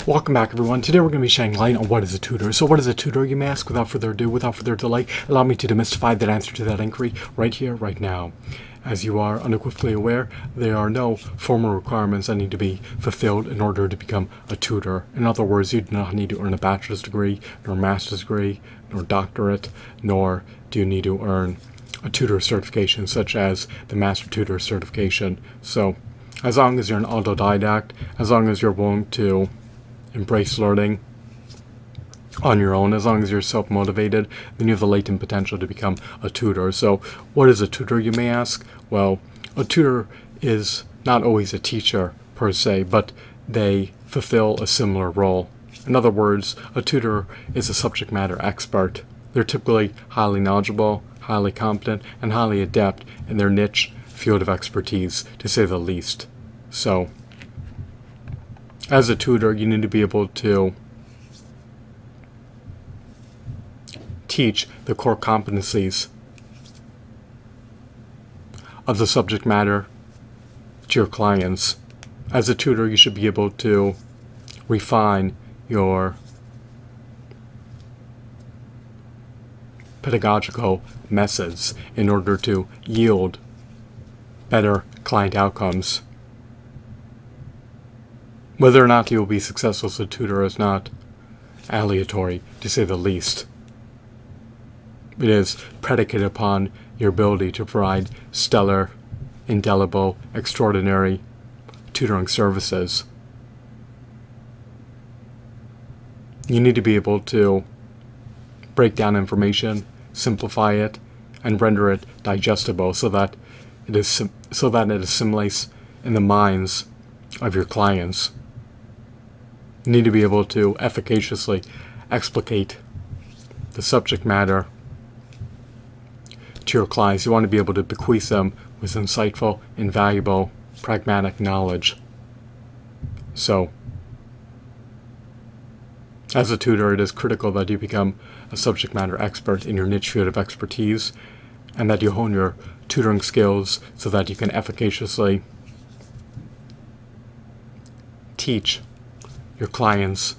Welcome back, everyone. Today we're going to be shedding light on what is a tutor. So what is a tutor, you may ask? Without further ado, without further delay, allow me to demystify that answer to that inquiry right here, right now. As you are unequivocally aware, there are no formal requirements that need to be fulfilled in order to become a tutor. In other words, you do not need to earn a bachelor's degree, nor a master's degree, nor doctorate, nor do you need to earn a tutor certification such as the Master Tutor certification. So, as long as you're an autodidact, as long as you're willing to embrace learning on your own, as long as you're self-motivated, then you have the latent potential to become a tutor. So what is a tutor, you may ask? Well, a tutor is not always a teacher per se, but they fulfill a similar role. In other words, a tutor is a subject matter expert. They're typically highly knowledgeable, highly competent, and highly adept in their niche field of expertise, to say the least. So, as a tutor, you need to be able to teach the core competencies of the subject matter to your clients. As a tutor, you should be able to refine your pedagogical methods in order to yield better client outcomes. Whether or not you will be successful as a tutor is not aleatory, to say the least. It is predicated upon your ability to provide stellar, indelible, extraordinary tutoring services. You need to be able to break down information, simplify it, and render it digestible so that it assimilates in the minds of your clients. You need to be able to efficaciously explicate the subject matter to your clients. You want to be able to bequeath them with insightful, invaluable, pragmatic knowledge. So, as a tutor, it is critical that you become a subject matter expert in your niche field of expertise, and that you hone your tutoring skills so that you can efficaciously teach your clients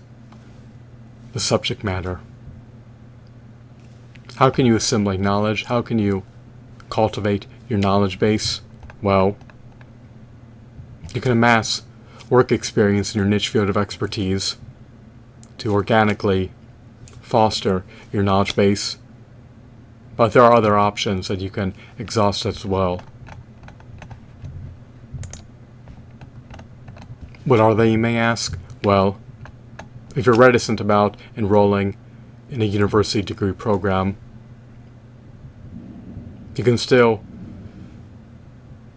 the subject matter. How can you assimilate knowledge? How can you cultivate your knowledge base? Well, you can amass work experience in your niche field of expertise to organically foster your knowledge base, but there are other options that you can exhaust as well. What are they, you may ask? Well, if you're reticent about enrolling in a university degree program, you can still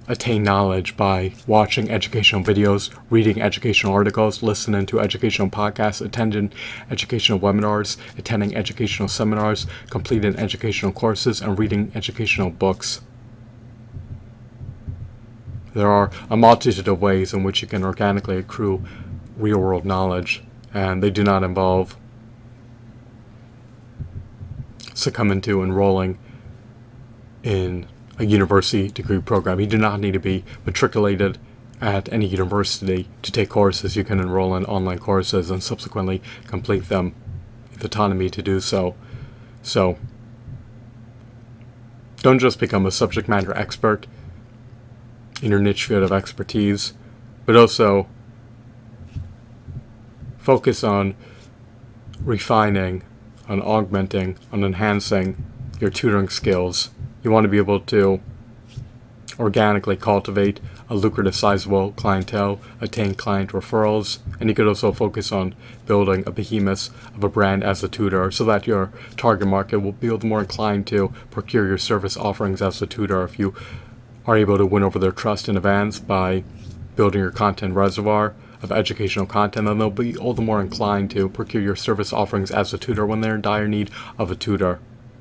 attain knowledge by watching educational videos, reading educational articles, listening to educational podcasts, attending educational webinars, attending educational seminars, completing educational courses, and reading educational books. There are a multitude of ways in which you can organically accrue real-world knowledge, and they do not involve succumbing to enrolling in a university degree program. You do not need to be matriculated at any university to take courses. You can enroll in online courses and subsequently complete them with autonomy to do so. So, don't just become a subject matter expert in your niche field of expertise, but also focus on refining, on augmenting, on enhancing your tutoring skills. You want to be able to organically cultivate a lucrative, sizable clientele, attain client referrals, and you could also focus on building a behemoth of a brand as a tutor so that your target market will be more inclined to procure your service offerings as a tutor if you are able to win over their trust in advance by building your content reservoir of educational content, then they'll be all the more inclined to procure your service offerings as a tutor when they're in dire need of a tutor.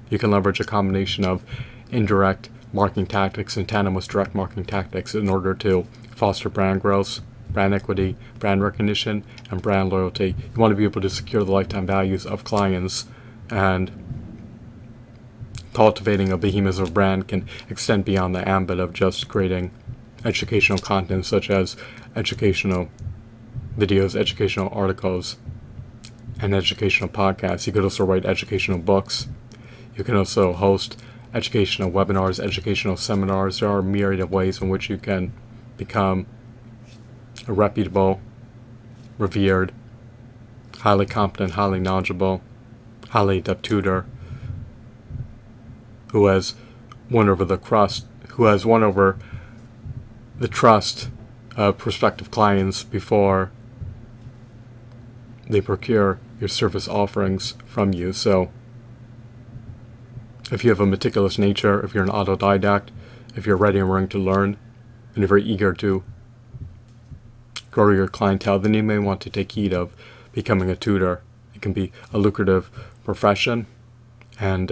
You can leverage a combination of indirect marketing tactics in tandem with direct marketing tactics in order to foster brand growth, brand equity, brand recognition, and brand loyalty. You want to be able to secure the lifetime values of clients, and cultivating a behemoth of brand can extend beyond the ambit of just creating educational content such as educational videos, educational articles, and educational podcasts. You could also write educational books. You can also host educational webinars, educational seminars. There are a myriad of ways in which you can become a reputable, revered, highly competent, highly knowledgeable, highly adept tutor who has won over the trust of prospective clients before they procure your service offerings from you. So if you have a meticulous nature, if you're an autodidact, if you're ready and willing to learn, and you're very eager to grow your clientele, then you may want to take heed of becoming a tutor. It can be a lucrative profession, and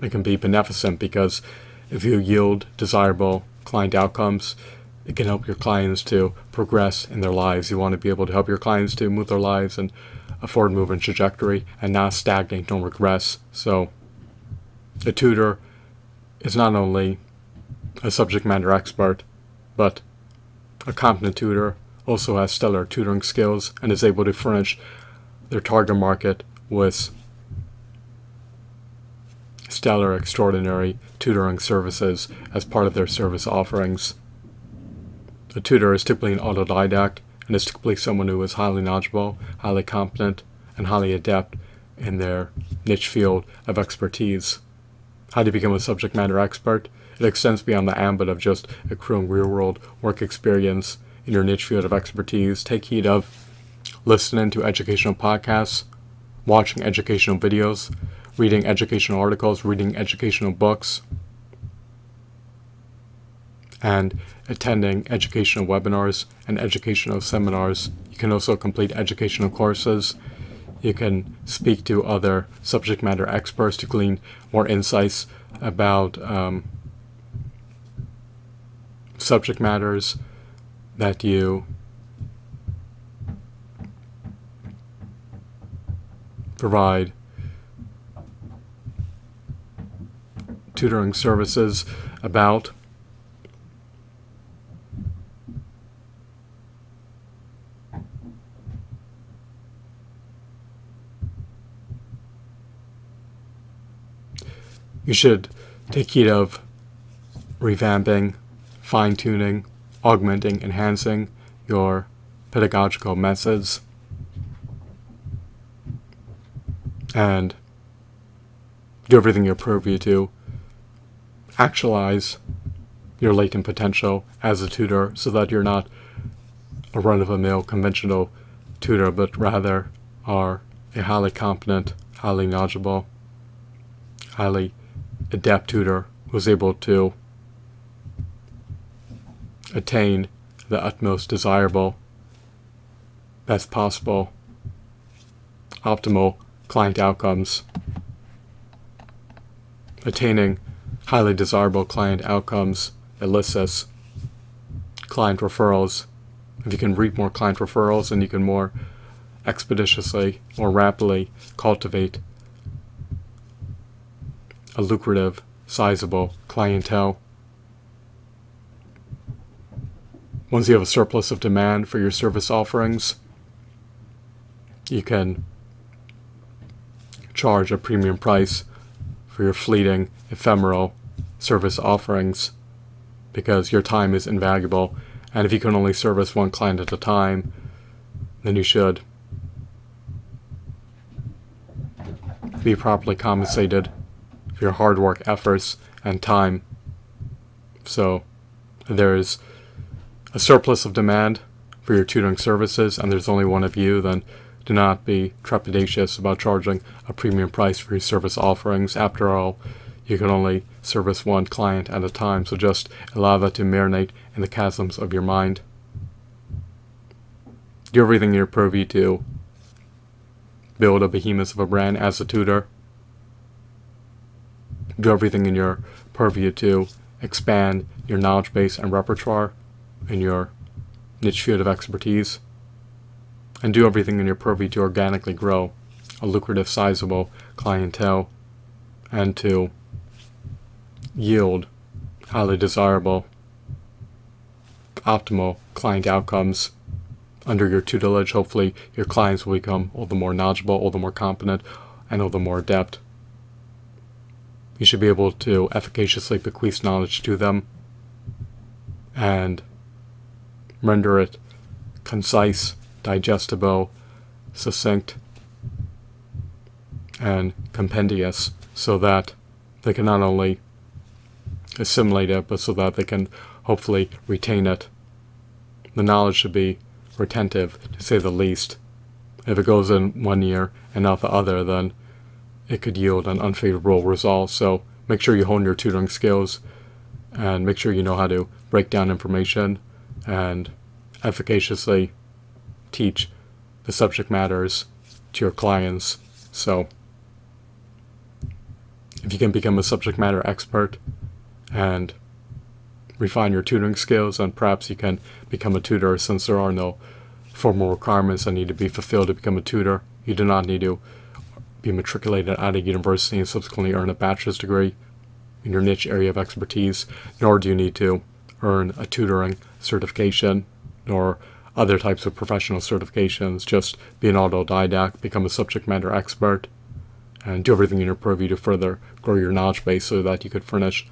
it can be beneficent, because if you yield desirable client outcomes, it can help your clients to progress in their lives. You want to be able to help your clients to move their lives in a forward moving trajectory and not stagnate, don't regress. So a tutor is not only a subject matter expert, but a competent tutor also has stellar tutoring skills and is able to furnish their target market with stellar, extraordinary tutoring services as part of their service offerings. A tutor is typically an autodidact and is typically someone who is highly knowledgeable, highly competent, and highly adept in their niche field of expertise. How do you become a subject matter expert? It extends beyond the ambit of just accruing real-world work experience in your niche field of expertise. Take heed of listening to educational podcasts, watching educational videos, reading educational articles, reading educational books, and attending educational webinars and educational seminars. You can also complete educational courses. You can speak to other subject matter experts to glean more insights about subject matters that you provide tutoring services about. You should take heed of revamping, fine-tuning, augmenting, enhancing your pedagogical methods, and do everything you're purview to actualize your latent potential as a tutor, so that you're not a run-of-the-mill conventional tutor, but rather are a highly competent, highly knowledgeable, highly adept tutor who's able to attain the utmost desirable, best possible, optimal client outcomes. Attaining highly desirable client outcomes elicits client referrals. If you can reap more client referrals, then you can more expeditiously, more rapidly cultivate a lucrative, sizable clientele. Once you have a surplus of demand for your service offerings, you can charge a premium price for your fleeting, ephemeral service offerings, because your time is invaluable, and if you can only service one client at a time, then you should be properly compensated for your hard work, efforts, and time. So there is a surplus of demand for your tutoring services, and there's only one of you, then do not be trepidatious about charging a premium price for your service offerings. After all, you can only service one client at a time, so just allow that to marinate in the chasms of your mind. Do everything in your purview to build a behemoth of a brand as a tutor. Do everything in your purview to expand your knowledge base and repertoire in your niche field of expertise. And do everything in your purview to organically grow a lucrative, sizable clientele, and to yield highly desirable, optimal client outcomes under your tutelage. Hopefully your clients will become all the more knowledgeable, all the more competent, and all the more adept. You should be able to efficaciously bequeath knowledge to them and render it concise, digestible, succinct, and compendious, so that they can not only assimilate it, but so that they can hopefully retain it. The knowledge should be retentive, to say the least. If it goes in one ear and not the other, then it could yield an unfavorable result. So make sure you hone your tutoring skills and make sure you know how to break down information and efficaciously teach the subject matters to your clients. So if you can become a subject matter expert and refine your tutoring skills, and perhaps you can become a tutor, since there are no formal requirements that need to be fulfilled to become a tutor. You do not need to be matriculated at a university and subsequently earn a bachelor's degree in your niche area of expertise, nor do you need to earn a tutoring certification nor other types of professional certifications. Just be an autodidact, become a subject matter expert, and do everything in your purview to further grow your knowledge base so that you could furnish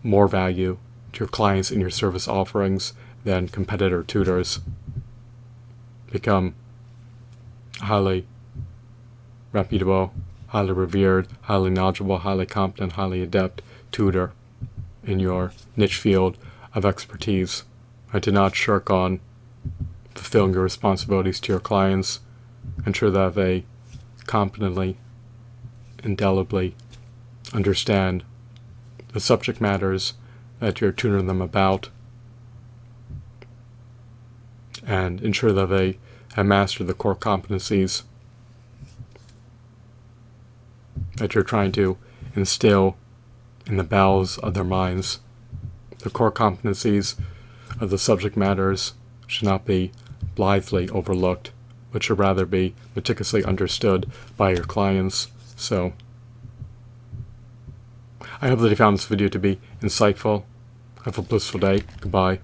more value to your clients in your service offerings than competitor tutors. Become highly reputable, highly revered, highly knowledgeable, highly competent, highly adept tutor in your niche field of expertise. I do not shirk on fulfilling your responsibilities to your clients. Ensure that they competently, indelibly understand the subject matters that you're tutoring them about, and ensure that they have mastered the core competencies that you're trying to instill in the bowels of their minds. The core competencies of the subject matters should not be blithely overlooked, but should rather be meticulously understood by your clients. So I hope that you found this video to be insightful. Have a blissful day. Goodbye.